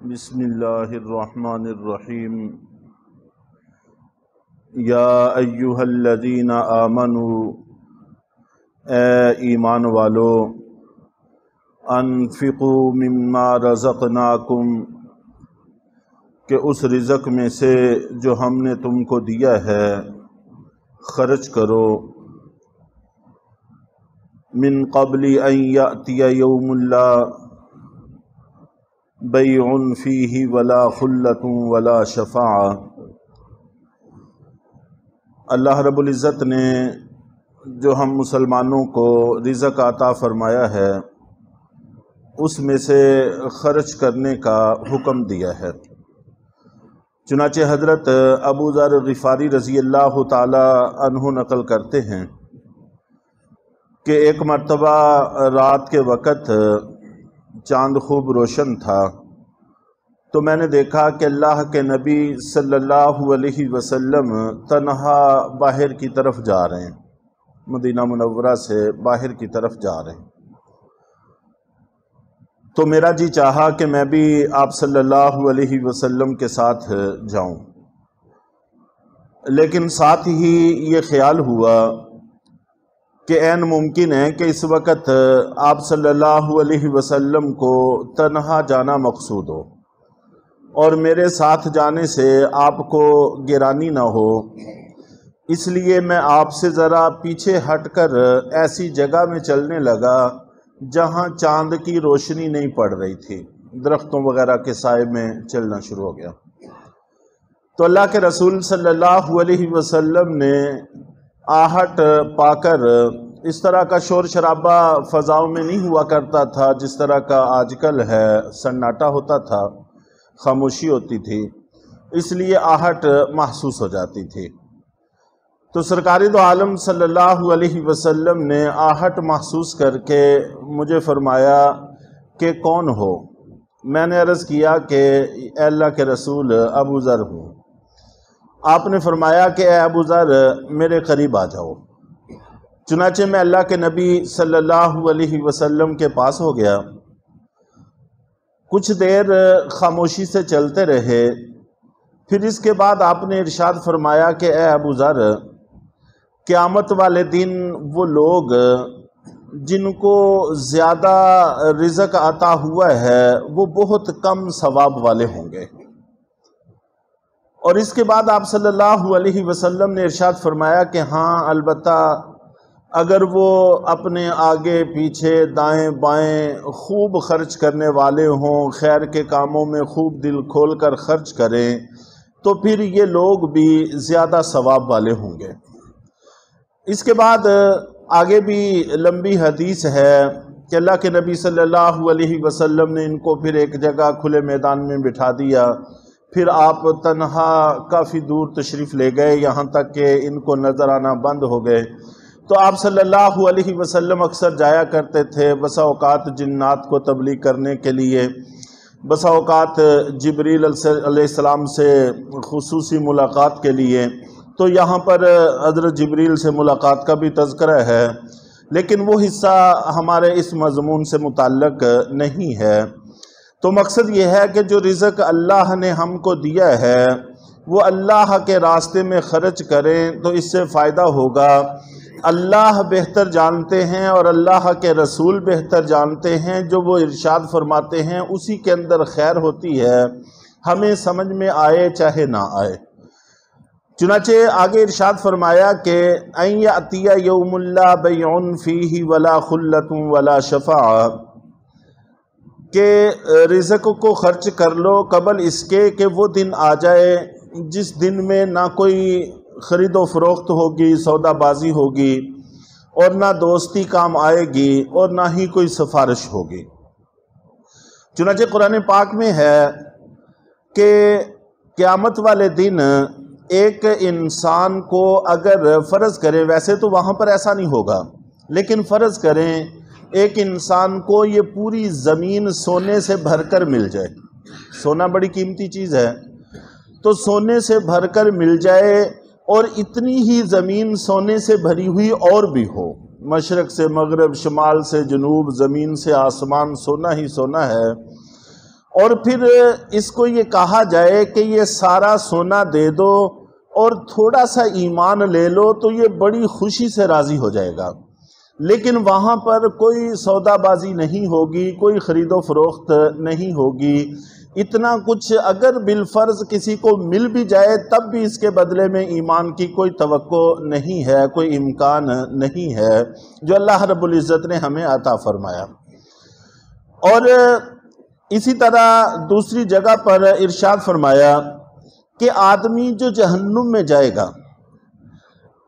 بسم اللہ الرحمن الرحیم یا ایہا الذین آمنوا اے ایمان والو انفقوا مما رزقناکم کہ اس رزق میں سے جو ہم نے تم کو دیا ہے خرچ کرو من قبل ان یأتی یوم لا بیع فیہ ولا خلۃ ولا شفاعہ۔ اللہ رب العزت نے جو ہم مسلمانوں کو رزق عطا فرمایا ہے اس میں سے خرچ کرنے کا حکم دیا ہے۔ چنانچہ حضرت ابو ذر غفاری رضی اللہ تعالی عنہ نقل کرتے ہیں کہ ایک مرتبہ رات کے وقت چاند خوب روشن تھا تو میں نے دیکھا کہ اللہ کے نبی صلی اللہ علیہ وسلم تنہا باہر کی طرف جا رہے ہیں، مدینہ منورہ سے باہر کی طرف جا رہے ہیں۔ تو میرا جی چاہا کہ میں بھی آپ صلی اللہ علیہ وسلم کے ساتھ جاؤں، لیکن ساتھ ہی یہ خیال ہوا کہ عین ممکن ہے کہ اس وقت آپ صلی اللہ علیہ وسلم کو تنہا جانا مقصود ہو اور میرے ساتھ جانے سے آپ کو گرانی نہ ہو، اس لیے میں آپ سے ذرا پیچھے ہٹ کر ایسی جگہ میں چلنے لگا جہاں چاند کی روشنی نہیں پڑ رہی تھی، درختوں وغیرہ کے سائے میں چلنا شروع ہو گیا۔ تو اللہ کے رسول صلی اللہ علیہ وسلم نے آہٹ پا کر، اس طرح کا شور شرابہ فضاؤں میں نہیں ہوا کرتا تھا جس طرح کا آج کل ہے، سناٹا ہوتا تھا، خاموشی ہوتی تھی، اس لیے آہٹ محسوس ہو جاتی تھی۔ تو سرکار دو عالم صلی اللہ علیہ وسلم نے آہٹ محسوس کر کے مجھے فرمایا کہ کون ہو؟ میں نے عرض کیا کہ اے اللہ کے رسول ابو ذر ہوں۔ آپ نے فرمایا کہ اے ابو ذر میرے قریب آ جاؤ۔ چنانچہ میں اللہ کے نبی صلی اللہ علیہ وسلم کے پاس ہو گیا، کچھ دیر خاموشی سے چلتے رہے، پھر اس کے بعد آپ نے ارشاد فرمایا کہ اے ابو ذر، قیامت والے دن وہ لوگ جن کو زیادہ رزق عطا ہوا ہے وہ بہت کم ثواب والے ہوں گے۔ اور اس کے بعد آپ صلی اللہ علیہ وسلم نے ارشاد فرمایا کہ ہاں البتہ اگر وہ اپنے آگے پیچھے دائیں بائیں خوب خرچ کرنے والے ہوں، خیر کے کاموں میں خوب دل کھول کر خرچ کریں تو پھر یہ لوگ بھی زیادہ ثواب والے ہوں گے۔ اس کے بعد آگے بھی لمبی حدیث ہے کہ اللہ کے نبی صلی اللہ علیہ وسلم نے ان کو پھر ایک جگہ کھلے میدان میں بٹھا دیا، پھر آپ تنہا کافی دور تشریف لے گئے یہاں تک کہ ان کو نظر آنا بند ہو گئے۔ تو آپ صلی اللہ علیہ وسلم اکثر جایا کرتے تھے، بسا اوقات جنات کو تبلیغ کرنے کے لیے، بسا اوقات جبریل علیہ السلام سے خصوصی ملاقات کے لیے۔ تو یہاں پر حضرت جبریل سے ملاقات کا بھی تذکرہ ہے، لیکن وہ حصہ ہمارے اس مضمون سے متعلق نہیں ہے۔ تو مقصد یہ ہے کہ جو رزق اللہ نے ہم کو دیا ہے وہ اللہ کے راستے میں خرچ کریں تو اس سے فائدہ ہوگا۔ اللہ بہتر جانتے ہیں اور اللہ کے رسول بہتر جانتے ہیں، جو وہ ارشاد فرماتے ہیں اسی کے اندر خیر ہوتی ہے، ہمیں سمجھ میں آئے چاہے نہ آئے۔ چنانچہ آگے ارشاد فرمایا کہ ان یأتی یوم لا بیع فیہ ولا خلۃ ولا شفاعہ، کہ رزق کو خرچ کر لو قبل اس کے کہ وہ دن آ جائے جس دن میں نہ کوئی خرید و فروخت ہوگی، سودا بازی ہوگی، اور نہ دوستی کام آئے گی اور نہ ہی کوئی سفارش ہوگی۔ چنانچہ قرآن پاک میں ہے کہ قیامت والے دن ایک انسان کو اگر فرض کریں، ویسے تو وہاں پر ایسا نہیں ہوگا، لیکن فرض کریں ایک انسان کو یہ پوری زمین سونے سے بھر کر مل جائے، سونا بڑی قیمتی چیز ہے، تو سونے سے بھر کر مل جائے اور اتنی ہی زمین سونے سے بھری ہوئی اور بھی ہو، مشرق سے مغرب، شمال سے جنوب، زمین سے آسمان، سونا ہی سونا ہے، اور پھر اس کو یہ کہا جائے کہ یہ سارا سونا دے دو اور تھوڑا سا ایمان لے لو تو یہ بڑی خوشی سے راضی ہو جائے گا، لیکن وہاں پر کوئی سودا بازی نہیں ہوگی، کوئی خرید و فروخت نہیں ہوگی۔ اتنا کچھ اگر بالفرض کسی کو مل بھی جائے تب بھی اس کے بدلے میں ایمان کی کوئی توقع نہیں ہے، کوئی امکان نہیں ہے جو اللہ رب العزت نے ہمیں عطا فرمایا۔ اور اسی طرح دوسری جگہ پر ارشاد فرمایا کہ آدمی جو جہنم میں جائے گا،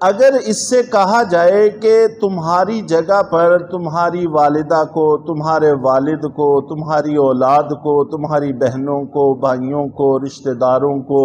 اگر اس سے کہا جائے کہ تمہاری جگہ پر تمہاری والدہ کو، تمہارے والد کو، تمہاری اولاد کو، تمہاری بہنوں کو، بھائیوں کو، رشتہ داروں کو،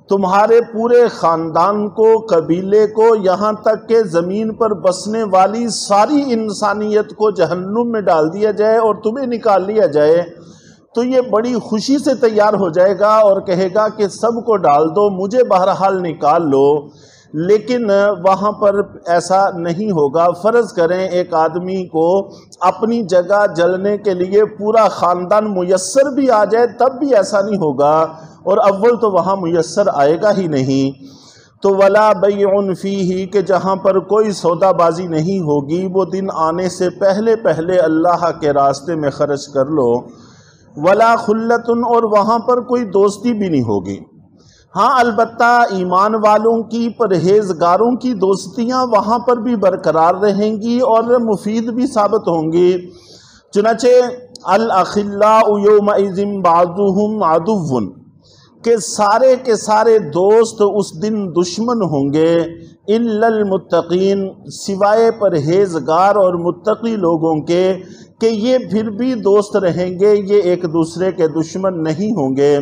تمہارے پورے خاندان کو، قبیلے کو، یہاں تک کہ زمین پر بسنے والی ساری انسانیت کو جہنم میں ڈال دیا جائے اور تمہیں نکال لیا جائے، تو یہ بڑی خوشی سے تیار ہو جائے گا اور کہے گا کہ سب کو ڈال دو، مجھے بہرحال نکال لو۔ لیکن وہاں پر ایسا نہیں ہوگا۔ فرض کریں ایک آدمی کو اپنی جگہ جلنے کے لیے پورا خاندان میسر بھی آ جائے تب بھی ایسا نہیں ہوگا، اور اول تو وہاں میسر آئے گا ہی نہیں۔ تو ولا بیع فیہ، کہ جہاں پر کوئی سودا بازی نہیں ہوگی، وہ دن آنے سے پہلے پہلے اللہ کے راستے میں خرچ کر لو۔ ولا خلۃ، اور وہاں پر کوئی دوستی بھی نہیں ہوگی۔ ہاں البتہ ایمان والوں کی، پرہیزگاروں کی دوستیاں وہاں پر بھی برقرار رہیں گی اور مفید بھی ثابت ہوں گی۔ چنانچہ الاخلاء یومئذ بعضهم عدو، کہ سارے کے سارے دوست اس دن دشمن ہوں گے، الا المتقین، سوائے پرہیزگار اور متقی لوگوں کے، کہ یہ پھر بھی دوست رہیں گے، یہ ایک دوسرے کے دشمن نہیں ہوں گے۔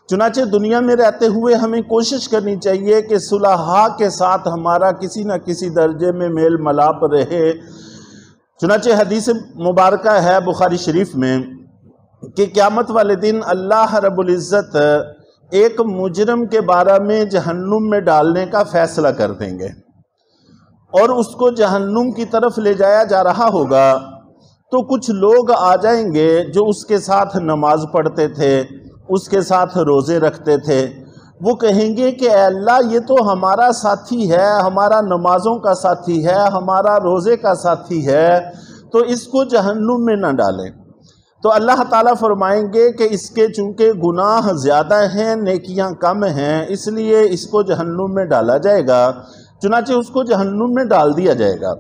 چنانچہ دنیا میں رہتے ہوئے ہمیں کوشش کرنی چاہیے کہ صلحاء کے ساتھ ہمارا کسی نہ کسی درجے میں میل ملاپ رہے۔ چنانچہ حدیث مبارکہ ہے بخاری شریف میں کہ قیامت والے دن اللہ رب العزت ایک مجرم کے بارے میں جہنم میں ڈالنے کا فیصلہ کر دیں گے، اور اس کو جہنم کی طرف لے جایا جا رہا ہوگا، تو کچھ لوگ آ جائیں گے جو اس کے ساتھ نماز پڑھتے تھے، اس کے ساتھ روزے رکھتے تھے، وہ کہیں گے کہ اے اللہ یہ تو ہمارا ساتھی ہے، ہمارا نمازوں کا ساتھی ہے، ہمارا روزے کا ساتھی ہے، تو اس کو جہنم میں نہ ڈالیں۔ تو اللہ تعالیٰ فرمائیں گے کہ اس کے چونکہ گناہ زیادہ ہیں، نیکیاں کم ہیں، اس لیے اس کو جہنم میں ڈالا جائے گا۔ چنانچہ اس کو جہنم میں ڈال دیا جائے گا۔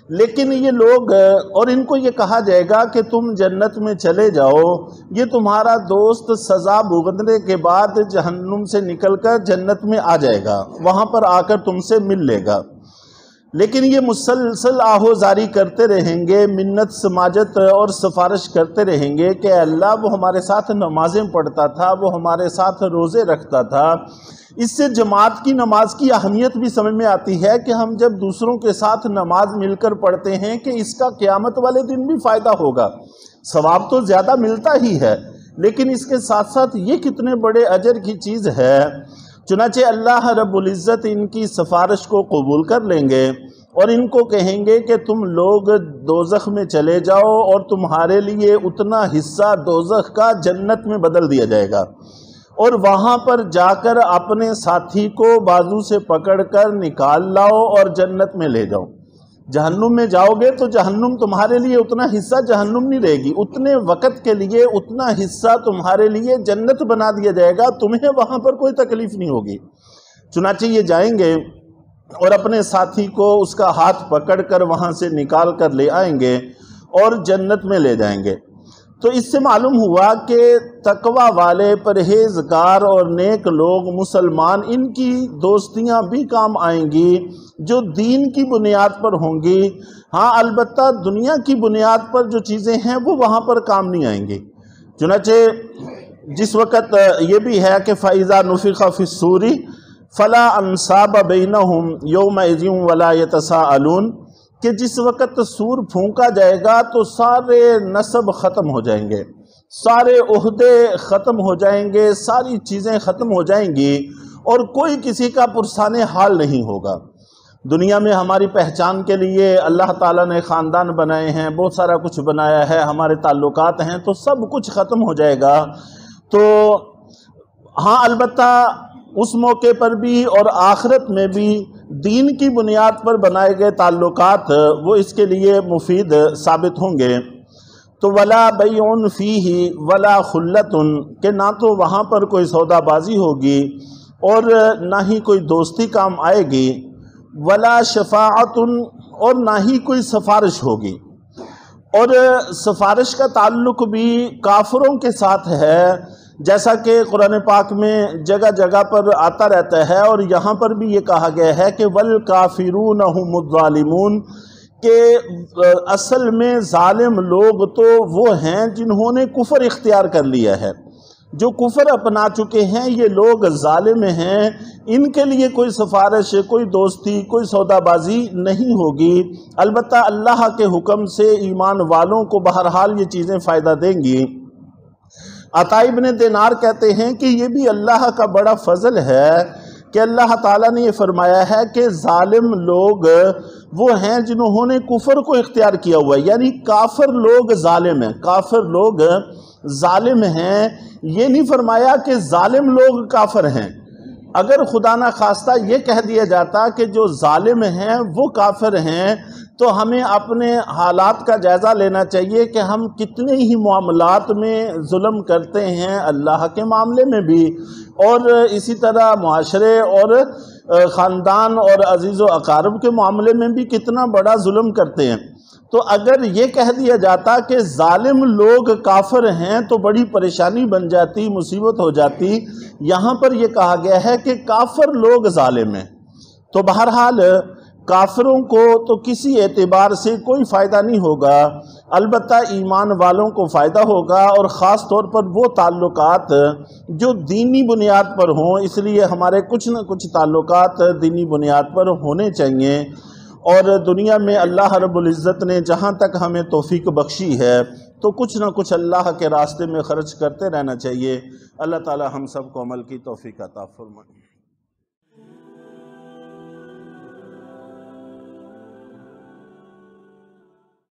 لیکن یہ لوگ، اور ان کو یہ کہا جائے گا کہ تم جنت میں چلے جاؤ، یہ تمہارا دوست سزا بھگتنے کے بعد جہنم سے نکل کر جنت میں آ جائے گا، وہاں پر آ کر تم سے مل لے گا۔ لیکن یہ مسلسل آہوزاری کرتے رہیں گے، منت سماجت اور سفارش کرتے رہیں گے کہ اے اللہ وہ ہمارے ساتھ نمازیں پڑھتا تھا، وہ ہمارے ساتھ روزے رکھتا تھا۔ اس سے جماعت کی نماز کی اہمیت بھی سمجھ میں آتی ہے کہ ہم جب دوسروں کے ساتھ نماز مل کر پڑھتے ہیں کہ اس کا قیامت والے دن بھی فائدہ ہوگا، ثواب تو زیادہ ملتا ہی ہے، لیکن اس کے ساتھ ساتھ یہ کتنے بڑے اجر کی چیز ہے۔ چنانچہ اللہ رب العزت ان کی سفارش کو قبول کر لیں گے اور ان کو کہیں گے کہ تم لوگ دوزخ میں چلے جاؤ، اور تمہارے لیے اتنا حصہ دوزخ کا جنت میں بدل دیا جائے گا، اور وہاں پر جا کر اپنے ساتھی کو بازو سے پکڑ کر نکال لاؤ اور جنت میں لے جاؤ۔ جہنم میں جاؤ گے تو جہنم تمہارے لیے اتنا حصہ جہنم نہیں رہے گی، اتنے وقت کے لیے اتنا حصہ تمہارے لیے جنت بنا دیا جائے گا، تمہیں وہاں پر کوئی تکلیف نہیں ہوگی۔ چنانچہ یہ جائیں گے اور اپنے ساتھی کو اس کا ہاتھ پکڑ کر وہاں سے نکال کر لے آئیں گے اور جنت میں لے جائیں گے۔ تو اس سے معلوم ہوا کہ تقوی والے، پرہیزگار اور نیک لوگ، مسلمان، ان کی دوستیاں بھی کام آئیں گی جو دین کی بنیاد پر ہوں گی۔ ہاں البتہ دنیا کی بنیاد پر جو چیزیں ہیں وہ وہاں پر کام نہیں آئیں گی۔ چنانچہ جس وقت یہ بھی ہے کہ فَإِذَا نُفِخَ فِي الصُّورِ فَلَا أَنْسَابَ بَيْنَهُمْ يَوْمَئِذٍ وَلَا يَتَسَاءَلُونَ، کہ جس وقت سور پھونکا جائے گا تو سارے نسب ختم ہو جائیں گے، سارے عہدے ختم ہو جائیں گے، ساری چیزیں ختم ہو جائیں گی، اور کوئی کسی کا پرسان حال نہیں ہوگا۔ دنیا میں ہماری پہچان کے لیے اللہ تعالیٰ نے خاندان بنائے ہیں، بہت سارا کچھ بنایا ہے، ہمارے تعلقات ہیں، تو سب کچھ ختم ہو جائے گا۔ تو ہاں البتہ اس موقع پر بھی اور آخرت میں بھی دین کی بنیاد پر بنائے گئے تعلقات وہ اس کے لیے مفید ثابت ہوں گے۔ تو ولا بیع فیہ ولا خلۃ، کہ نہ تو وہاں پر کوئی سودا بازی ہوگی اور نہ ہی کوئی دوستی کام آئے گی، ولا شفاعت، اور نہ ہی کوئی سفارش ہوگی۔ اور سفارش کا تعلق بھی کافروں کے ساتھ ہے، جیسا کہ قرآن پاک میں جگہ جگہ پر آتا رہتا ہے، اور یہاں پر بھی یہ کہا گیا ہے کہ والکافرون هم الظالمون، کہ اصل میں ظالم لوگ تو وہ ہیں جنہوں نے کفر اختیار کر لیا ہے، جو کفر اپنا چکے ہیں، یہ لوگ ظالم ہیں، ان کے لیے کوئی سفارش، کوئی دوستی، کوئی سودا بازی نہیں ہوگی۔ البتہ اللہ کے حکم سے ایمان والوں کو بہرحال یہ چیزیں فائدہ دیں گی۔ عطا ابن دینار کہتے ہیں کہ یہ بھی اللہ کا بڑا فضل ہے کہ اللہ تعالیٰ نے یہ فرمایا ہے کہ ظالم لوگ وہ ہیں جنہوں نے کفر کو اختیار کیا ہوا ہے، یعنی کافر لوگ ظالم ہیں، کافر لوگ ظالم ہیں۔ یہ نہیں فرمایا کہ ظالم لوگ کافر ہیں۔ اگر خدا نہ خواستہ یہ کہہ دیا جاتا کہ جو ظالم ہیں وہ کافر ہیں، تو ہمیں اپنے حالات کا جائزہ لینا چاہیے کہ ہم کتنے ہی معاملات میں ظلم کرتے ہیں، اللہ کے معاملے میں بھی، اور اسی طرح معاشرے اور خاندان اور عزیز و اقارب کے معاملے میں بھی کتنا بڑا ظلم کرتے ہیں۔ تو اگر یہ کہہ دیا جاتا کہ ظالم لوگ کافر ہیں تو بڑی پریشانی بن جاتی، مصیبت ہو جاتی۔ یہاں پر یہ کہا گیا ہے کہ کافر لوگ ظالم ہیں۔ تو بہرحال کافروں کو تو کسی اعتبار سے کوئی فائدہ نہیں ہوگا، البتہ ایمان والوں کو فائدہ ہوگا، اور خاص طور پر وہ تعلقات جو دینی بنیاد پر ہوں۔ اس لیے ہمارے کچھ نہ کچھ تعلقات دینی بنیاد پر ہونے چاہیے، اور دنیا میں اللہ رب العزت نے جہاں تک ہمیں توفیق بخشی ہے تو کچھ نہ کچھ اللہ کے راستے میں خرچ کرتے رہنا چاہیے۔ اللہ تعالی ہم سب کو عمل کی توفیق عطا فرمائے۔